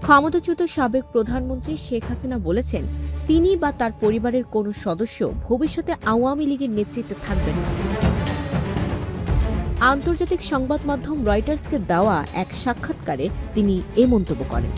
ক্ষমতাচ্যুত সাবেক প্রধানমন্ত্রী শেখ হাসিনা বলেছেন, তিনি বা তার পরিবারের কোনো সদস্য ভবিষ্যতে আওয়ামী লীগের নেতৃত্বে থাকবেন না। আন্তর্জাতিক সংবাদ মাধ্যম রয়টার্সকে দেওয়া এক সাক্ষাৎকারে তিনি এ মন্তব্য করেন।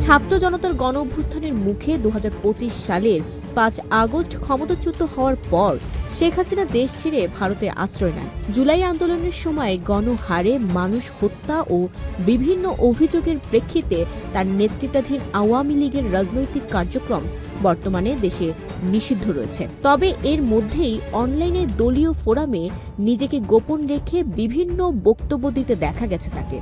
ছাত্র জনতার গণ-অভ্যুত্থানের মুখে ২০২৫ সালের ৫ আগস্ট ক্ষমতাচ্যুত হওয়ার পর শেখ হাসিনা দেশ ছেড়ে ভারতে আশ্রয় নেন। জুলাই আন্দোলনের সময় গণহারে মানুষ হত্যা ও বিভিন্ন অভিযোগের প্রেক্ষিতে তার নেতৃত্বাধীন আওয়ামী লীগের রাজনৈতিক কার্যক্রম বর্তমানে দেশে নিষিদ্ধ রয়েছে। তবে এর মধ্যেই অনলাইনে দলীয় ফোরামে নিজেকে গোপন রেখে বিভিন্ন বক্তব্য দিতে দেখা গেছে তাকে।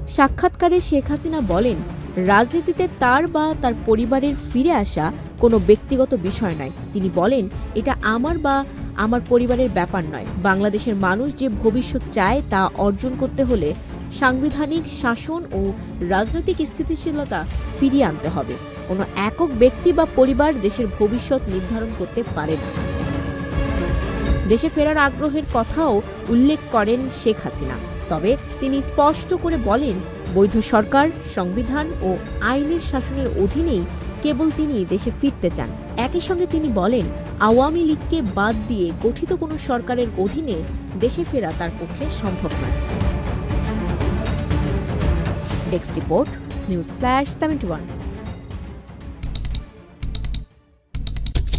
সাক্ষাৎকারে শেখ হাসিনা বলেন, রাজনীতিতে তার বা তার পরিবারের ফিরে আসা কোনো ব্যক্তিগত বিষয় নয়। তিনি বলেন, এটা আমার বা আমার পরিবারের ব্যাপার নয়। বাংলাদেশের মানুষ যে ভবিষ্যৎ চায় তা অর্জন করতে হলে সাংবিধানিক শাসন ও রাজনৈতিক স্থিতিশীলতা ফিরিয়ে আনতে হবে। কোনো একক ব্যক্তি বা পরিবার দেশের ভবিষ্যৎ নির্ধারণ করতে পারে না। দেশে ফেরার আগ্রহের কথাও উল্লেখ করেন শেখ হাসিনা। তবে তিনি স্পষ্ট করে বলেন, বৈধ সরকার, সংবিধান ও আইনের শাসনের অধীনেই কেবল তিনি দেশে ফিরতে চান। একই সঙ্গে তিনি বলেন, আওয়ামী লীগকে বাদ দিয়ে গঠিত কোনো সরকারের অধীনে দেশে ফেরা তার পক্ষে সম্ভব নয়। Desk report, news flash 71।